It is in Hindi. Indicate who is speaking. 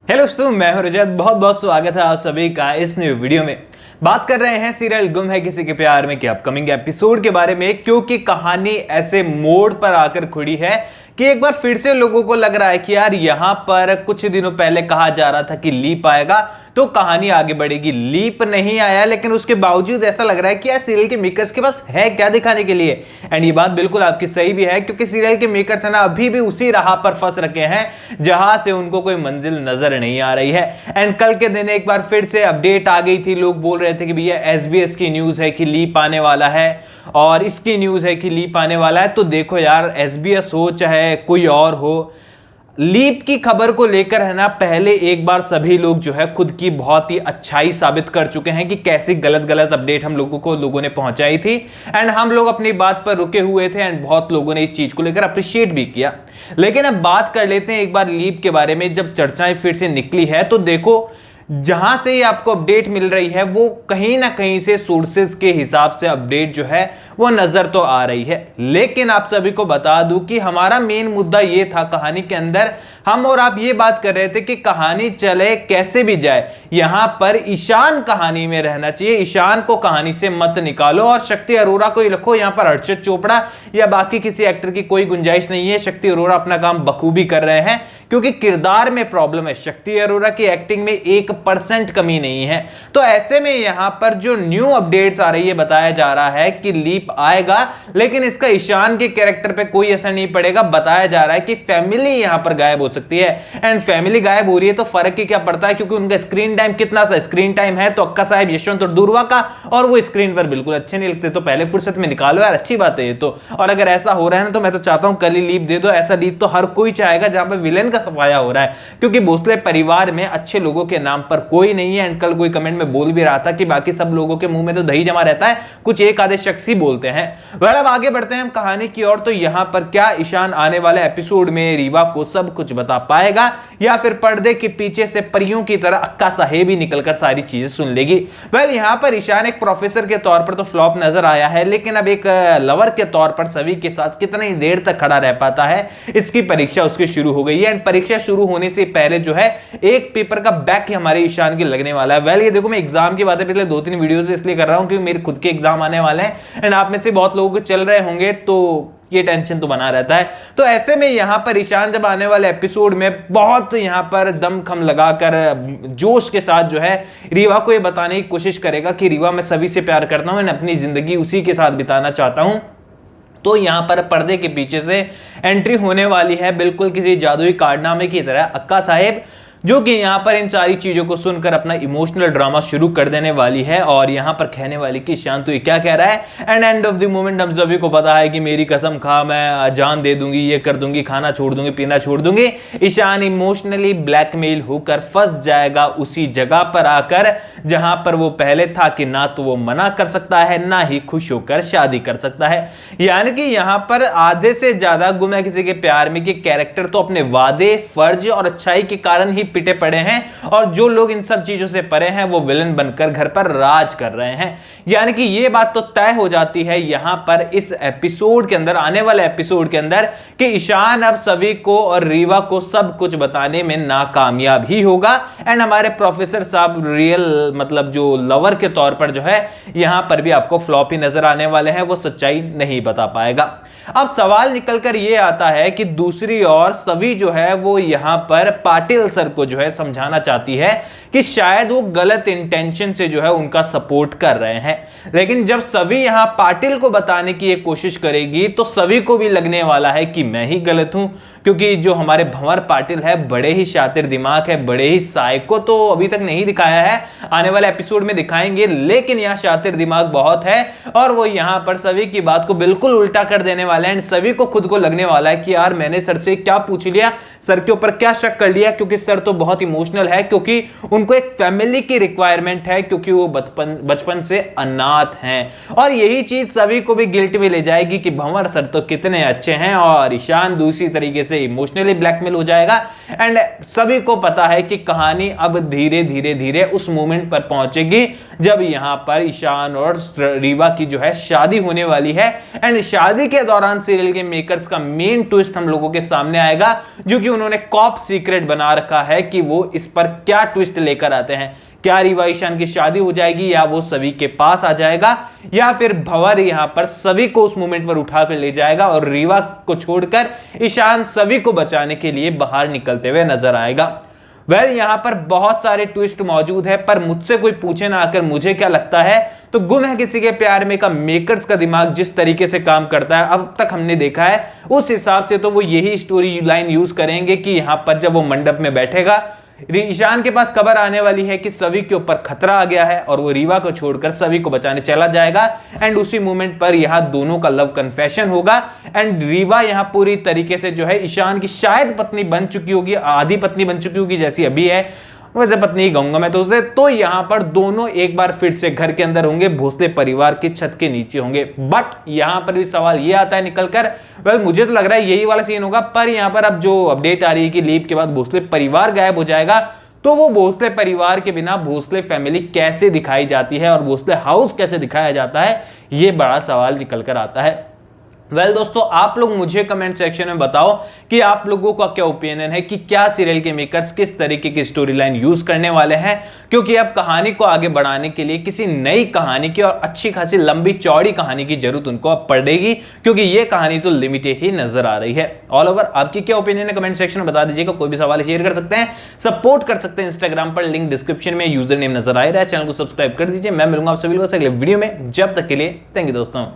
Speaker 1: हेलो दोस्तों, मैं हूं रजत। बहुत बहुत स्वागत है आप सभी का इस न्यू वीडियो में। बात कर रहे हैं सीरियल गुम है किसी के प्यार में के अपकमिंग एपिसोड के बारे में, क्योंकि कहानी ऐसे मोड़ पर आकर खुड़ी है कि एक बार फिर से लोगों को लग रहा है कि यार यहां पर कुछ दिनों पहले कहा जा रहा था कि लीप आएगा तो कहानी आगे बढ़ेगी। लीप नहीं आया, लेकिन उसके बावजूद ऐसा लग रहा है कि यार सीरियल के मेकर्स के पास है क्या दिखाने के लिए। एंड ये बात बिल्कुल आपकी सही भी है, क्योंकि सीरियल के मेकर्स है ना अभी भी उसी राह पर फंस रखे हैं जहां से उनको कोई मंजिल नजर नहीं आ रही है। एंड कल के दिन एक बार फिर से अपडेट आ गई थी। लोग बोल रहे थे कि भैया SBS की न्यूज है कि लीप आने वाला है और इसकी न्यूज है कि लीप आने वाला है। तो देखो यार, SBS हो चाहे कोई और हो, लीप की खबर को लेकर है ना पहले एक बार सभी लोग जो है खुद की बहुत ही अच्छाई साबित कर चुके हैं कि कैसी गलत गलत अपडेट हम लोगों ने पहुंचाई थी। एंड हम लोग अपनी बात पर रुके हुए थे एंड बहुत लोगों ने इस चीज को लेकर अप्रिशिएट भी किया। लेकिन अब बात कर लेते हैं एक बार लीप के बारे में। जब चर्चाएं फिर से निकली है तो देखो, जहां से ही आपको अपडेट मिल रही है वो कहीं ना कहीं से सोर्सेज के हिसाब से अपडेट जो है वो नजर तो आ रही है। लेकिन आप सभी को बता दूं कि हमारा मेन मुद्दा ये था कहानी के अंदर, हम और आप ये बात कर रहे थे कि कहानी चले कैसे भी जाए, यहां पर ईशान कहानी में रहना चाहिए। ईशान को कहानी से मत निकालो और शक्ति अरोरा को ही रखो। यहां पर अर्षद चोपड़ा या बाकी किसी एक्टर की कोई गुंजाइश नहीं है। शक्ति अरोरा अपना काम बखूबी कर रहे हैं, क्योंकि किरदार में प्रॉब्लम है। शक्ति अरोरा की एक्टिंग में 1% कमी नहीं है। तो ऐसे में यहां पर जो न्यू अपडेट्स आ रही है, बताया जा रहा है कि लीप आएगा, लेकिन इसका ईशान के कैरेक्टर पे कोई असर नहीं पड़ेगा। बताया जा रहा है कि फैमिली यहां पर गायब हो सकती है। एंड फैमिली गायब हो रही है तो फर्क ही क्या पड़ता है, क्योंकि उनका स्क्रीन टाइम कितना सा स्क्रीन टाइम है तो अक्का साहब, यशवंत और दूरवा का, और वो स्क्रीन पर बिल्कुल अच्छे नहीं लगते। तो पहले फुर्सत में निकालो यार, अच्छी बात है ये तो। और अगर ऐसा हो रहा है ना तो मैं तो चाहता हूं कल ही लीप दे दो। ऐसा लीप तो हर कोई चाहेगा जहां पर विलेन का सफाया हो रहा है, क्योंकि भोसले परिवार में अच्छे लोगों के नाम पर कोई नहीं है। एंड कल कोई कमेंट में बोल भी रहा था कि बाकी सब लोगों के मुंह में तो दही जमा रहता है, कुछ एक आधे शख्स ही बोलते हैं। वह अब आगे बढ़ते हैं हम कहानी की ओर। तो यहां पर क्या ईशान आने वाले एपिसोड में रीवा को सब कुछ बता पाएगा, या फिर पर्दे के पीछे से परियों की तरह अक्का साहेब ही निकलकर सारी चीजें सुन लेगी। वेल, यहां पर ईशान एक प्रोफेसर के तौर पर तो फ्लॉप नजर आया है, लेकिन अब एक लवर के तौर पर सभी के साथ कितनी देर तक खड़ा रह पाता है, इसकी परीक्षा उसकी शुरू हो गई है। एंड परीक्षा शुरू होने से पहले जो है एक पेपर का बैक हमारे ईशान की लगने वाला है। वेल, ये देखो, मैं एग्जाम की बातें पिछले 2-3 वीडियो से इसलिए कर रहा हूं क्योंकि मेरे खुद के एग्जाम आने वाले हैं एंड आप में से बहुत लोगों को चल रहे होंगे, तो ये टेंशन तो बना रहता है। तो ऐसे में यहां पर ईशान जब आने वाले एपिसोड में बहुत यहां पर दमखम लगाकर जोश के साथ जो है रीवा को ये बताने की कोशिश करेगा कि रीवा, मैं सभी से प्यार करता हूं, अपनी जिंदगी उसी के साथ बिताना चाहता हूं। तो यहां पर पर्दे के पीछे से एंट्री होने वाली है, बिल्कुल किसी जादुई कारनामे की तरह, अक्का साहेब, जो कि यहां पर इन सारी चीजों को सुनकर अपना इमोशनल ड्रामा शुरू कर देने वाली है। और यहां पर कहने वाली कि ईशान तू ये क्या कह रहा है। And end of the moment हम सभी को पता है कि मेरी कसम खा, मैं जान दे दूंगी, ये कर दूंगी, खाना छोड़ दूंगी, पीना छोड़ दूंगी। ईशान इमोशनली ब्लैकमेल होकर फंस जाएगा उसी जगह पर आकर जहां पर वो पहले था कि ना तो वो मना कर सकता है ना ही खुश होकर शादी कर सकता है। यानी कि यहां पर आधे से ज्यादा गुम है किसी के प्यार में के कैरेक्टर तो अपने वादे, फर्ज और अच्छाई के कारण ही पिटे पड़े हैं, और जो लोग इन सब चीजों से परे हैं वो विलन बनकर घर पर राज कर रहे हैं। यानी कि ये बात तो तय हो जाती है यहां पर इस एपिसोड के अंदर, आने वाले एपिसोड के अंदर, कि ईशान अब सभी को और रीवा को सब कुछ बताने में नाकामयाब ही होगा। एंड हमारे प्रोफेसर साहब रियल, मतलब जो लवर के तौर पर जो है यहां पर भी आपको फ्लॉप ही नजर आने वाले हैं, वो सच्चाई नहीं बता पाएगा। अब सवाल निकलकर यह आता है कि दूसरी ओर सभी जो है वो यहां पर पाटिल सर को जो है समझाना चाहती है कि शायद वो गलत इंटेंशन से जो है उनका सपोर्ट कर रहे हैं। लेकिन जब सभी यहां पाटिल को बताने की एक कोशिश करेगी तो सभी को भी लगने वाला है कि मैं ही गलत हूं, क्योंकि जो हमारे भंवर पाटिल है बड़े ही शातिर दिमाग है, बड़े ही साइको, तो अभी तक नहीं दिखाया है, आने वाले एपिसोड में दिखाएंगे, लेकिन यहां शातिर दिमाग बहुत है और वो यहां पर सभी की बात को बिल्कुल उल्टा कर देने वाला है। एंड सभी को खुद को लगने वाला है कि यार मैंने सर से क्या पूछ लिया, सर के ऊपर क्या शक कर लिया, क्योंकि सर तो बहुत इमोशनल है, क्योंकि उनको एक फैमिली की रिक्वायरमेंट है, क्योंकि वो बचपन से अनाथ हैं। और यही चीज सभी को भी गिल्ट में ले जाएगी कि भंवर सर तो कितने अच्छे हैं, और ईशान दूसरी तरीके से इमोशनली ब्लैकमेल हो जाएगा। एंड सभी को पता है कि कहानी अब धीरे धीरे धीरे उस मोमेंट पर पहुंचेगी जब यहां पर ईशान और रीवा की जो है शादी होने वाली है। एंड शादी के दौरान दौरान सीरियल के मेकर्स का मेन ट्विस्ट हम लोगों के सामने आएगा, जो कि उन्होंने कॉप सीक्रेट बना रखा है कि वो इस पर क्या ट्विस्ट लेकर आते हैं। क्या रीवा ईशान की शादी हो जाएगी, या वो सभी के पास आ जाएगा, या फिर भंवर यहां पर सभी को उस मोमेंट पर उठाकर ले जाएगा और रीवा को छोड़कर ईशान सभी को बचाने के लिए बाहर निकलते हुए नजर आएगा। यहां पर बहुत सारे ट्विस्ट मौजूद है, पर मुझसे कोई पूछे ना आकर मुझे क्या लगता है, तो गुम है किसी के प्यार में का मेकर्स का दिमाग जिस तरीके से काम करता है अब तक हमने देखा है, उस हिसाब से तो वो यही स्टोरी लाइन यूज करेंगे कि यहां पर जब वो मंडप में बैठेगा, ईशान के पास खबर आने वाली है कि सभी के ऊपर खतरा आ गया है और वो रीवा को छोड़कर सभी को बचाने चला जाएगा। एंड उसी मोमेंट पर यहां दोनों का लव कन्फेशन होगा एंड रीवा यहां पूरी तरीके से जो है ईशान की शायद पत्नी बन चुकी होगी, आधी पत्नी बन चुकी होगी जैसी अभी है, वैसे पत्नी ही कहूंगा मैं तो उसे। तो यहां पर दोनों एक बार फिर से घर के अंदर होंगे, भोसले परिवार की छत के नीचे होंगे। बट यहां पर भी सवाल यह आता है निकलकर, मुझे तो लग रहा है यही वाला सीन होगा, पर यहां पर अब जो अपडेट आ रही है कि लीप के बाद भोसले परिवार गायब हो जाएगा, तो वो भोसले परिवार के बिना भोसले फैमिली कैसे दिखाई जाती है और भोसले हाउस कैसे दिखाया जाता है, ये बड़ा सवाल निकल कर आता है। दोस्तों, आप लोग मुझे कमेंट सेक्शन में बताओ कि आप लोगों का क्या ओपिनियन है कि क्या सीरियल के मेकर्स किस तरीके की स्टोरी लाइन यूज करने वाले हैं, क्योंकि अब कहानी को आगे बढ़ाने के लिए किसी नई कहानी की और अच्छी खासी लंबी चौड़ी कहानी की जरूरत उनको अब पड़ेगी, क्योंकि ये कहानी तो लिमिटेड ही नजर आ रही है। ऑल ओवर आपकी क्या ओपिनियन है कमेंट सेक्शन में बता दीजिएगा। कोई भी सवाल शेयर कर सकते हैं, सपोर्ट कर सकते हैं इंस्टाग्राम पर, लिंक डिस्क्रिप्शन में यूजर नेम नजर आ रहा है। चैनल को सब्सक्राइब कर दीजिए। मैं मिलूंगा आप सभी लोगों से अगले वीडियो में, जब तक के लिए थैंक यू दोस्तों।